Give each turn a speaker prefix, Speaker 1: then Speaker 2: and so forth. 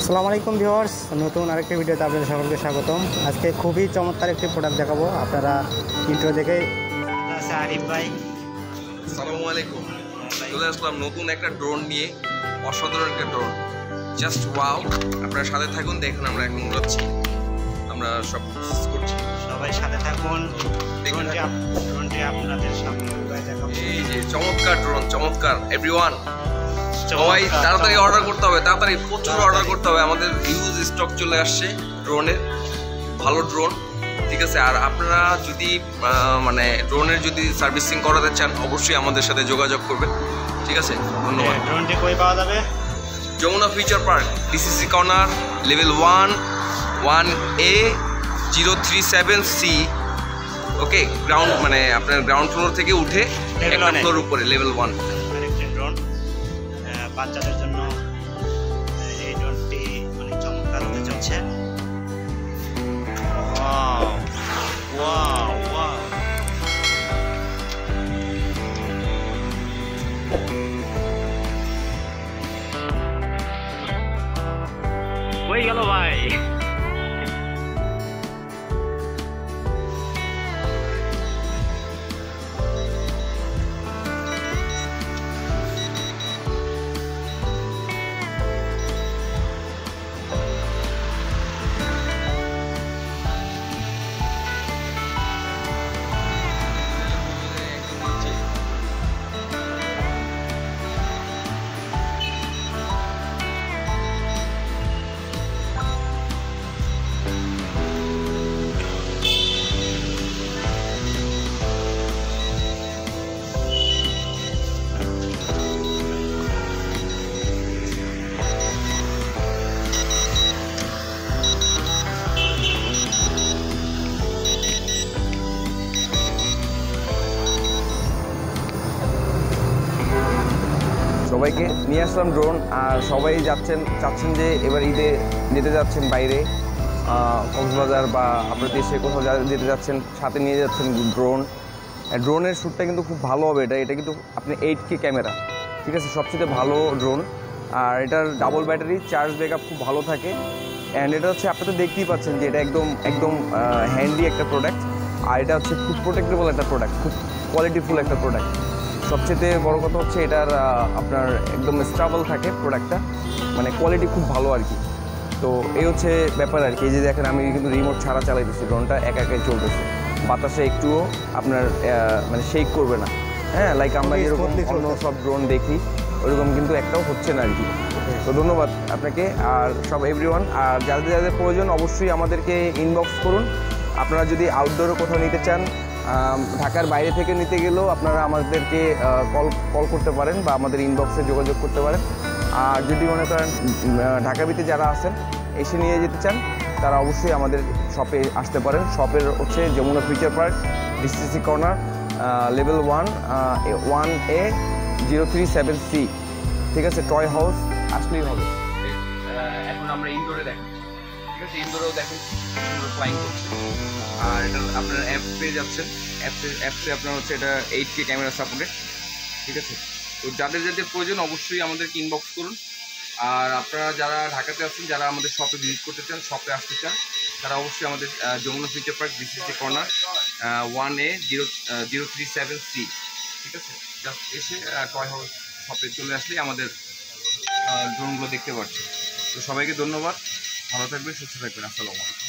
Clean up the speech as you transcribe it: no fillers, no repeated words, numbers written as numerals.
Speaker 1: আসসালামু আলাইকুম ভিউয়ার্স, নতুন আরেকটি ভিডিওতে আপনাদের সকলকে স্বাগতম। আজকে খুবই চমৎকার একটি প্রোডাক্ট দেখাবো। আপনারা ইন্ট্রো দেখে আরিফ ভাই।
Speaker 2: আসসালামু আলাইকুম। চলে আসলাম নতুন একটা ড্রোন নিয়ে, অসাধারণ একটা ড্রোন, জাস্ট ওয়াও। আপনারা সাথে থাকুন, দেখুন আমরা এখন উড়াচ্ছি, আমরা সব প্রসেস করছি।
Speaker 1: সবাই সাথে থাকুন, ড্রোনটি আপনাদের সামনে উড়ায় দেখাবো।
Speaker 2: এই যে চমৎকার ড্রোন, চমৎকার এভরিওয়ান। সবাই তাড়াতাড়ি অর্ডার করতে হবে, তাড়াতাড়ি প্রচুর অর্ডার করতে হবে। আমাদের হিউজ স্টক চলে আসছে ড্রোনের, ভালো ড্রোন, ঠিক আছে। আর আপনারা যদি মানে ড্রোনের যদি সার্ভিসিং করাতে চান, অবশ্যই আমাদের সাথে যোগাযোগ করবেন, ঠিক আছে। ধন্যবাদ।
Speaker 1: ড্রোনটি কই পাওয়া যাবে?
Speaker 2: Jamuna future park, DCC corner, level 1A 037C। Okay, ground মানে আপনার গ্রাউন্ড ফ্লোর থেকে উঠে একটা ফ্লোর উপরে লেভেল 1।
Speaker 1: আরেকটি ড্রোন বাচ্চাদের জন্য, এই ড্রোনটি অনেক চমৎকার হতে চলছে। ওয়াও ওয়াও ওয়াও, হয়ে গেল ভাই।
Speaker 2: সবাইকে নিয়ে আসলাম ড্রোন, আর সবাই চাচ্ছেন যে এবার ঈদে যেতে যাচ্ছেন বাইরে, কক্সবাজার বা আপনার দেশে কোথাও যেতে যাচ্ছেন, সাথে নিয়ে যাচ্ছেন ড্রোন। ড্রোনের শ্যুটটা কিন্তু খুব ভালো হবে। এটা কিন্তু আপনি 8K ক্যামেরা, ঠিক আছে, সবচেয়ে ভালো ড্রোন। আর এটার ডাবল ব্যাটারি, চার্জ ব্যাকআপ খুব ভালো থাকে। অ্যান্ড এটা হচ্ছে আপনি তো দেখতেই পাচ্ছেন যে এটা একদম হ্যান্ডি একটা প্রোডাক্ট। আর এটা হচ্ছে খুব প্রোটেক্টেবল একটা প্রোডাক্ট, খুব কোয়ালিটিফুল একটা প্রোডাক্ট। সবচেয়ে বড় কথা হচ্ছে এটার আপনার একদম স্টেবল থাকে প্রোডাক্টটা, মানে কোয়ালিটি খুব ভালো আর কি। তো এই হচ্ছে ব্যাপার আর কি। এই যে দেখেন, আমি কিন্তু রিমোট ছাড়া চালাইতেছি, ড্রোনটা একাই চলতেছে, বাতাসে একটুও আপনার মানে শেক করবে না। হ্যাঁ, লাইক আমরা যেরকম অন্য সব ড্রোন দেখি ওইরকম কিন্তু একটাও হচ্ছে না আর কি। তো ধন্যবাদ আপনাকে আর সব এভরিওয়ান। আর যাদের প্রয়োজন অবশ্যই আমাদেরকে ইনবক্স করুন। আপনারা যদি আউটডোরে কোথাও নিতে চান, ঢাকার বাইরে থেকে নিতে গেলেও আপনারা আমাদেরকে কল করতে পারেন বা আমাদের ইনবক্সে যোগাযোগ করতে পারেন। আর যদি মনে করেন ঢাকার ভিতরে যারা আছেন এসে নিয়ে যেতে চান, তারা অবশ্যই আমাদের শপে আসতে পারেন। শপের হচ্ছে Jamuna future park, DCC corner, level 1A 037C, ঠিক আছে। টয় হাউস আসলেই হবে। এখন আমরা ইনডোরে দেখেন, ঠিক আছে, ইনডোরেও দেখেন ফ্লাইং করছে। আর এটা আপনার অ্যাপ পেয়ে যাচ্ছেন, অ্যাপসে আপনার হচ্ছে এটা 8K ক্যামেরা সাপোর্টেড, ঠিক আছে। তো যাদের প্রয়োজন অবশ্যই আমাদেরকে ইনবক্স করুন। আর আপনারা যারা ঢাকাতে আছেন, যারা আমাদের শপে ভিজিট করতে চান, শপে আসতে চান, তারা অবশ্যই আমাদের Jamuna future park, DCC corner, 1A 037C, ঠিক আছে। জাস্ট এসে টয় হাউস শপে চলে আসলেই আমাদের ড্রোনগুলো দেখতে পাচ্ছেন। তো সবাইকে ধন্যবাদ, ভালো থাকবেন, সুস্থ থাকবেন। আসসালামু আলাইকুম।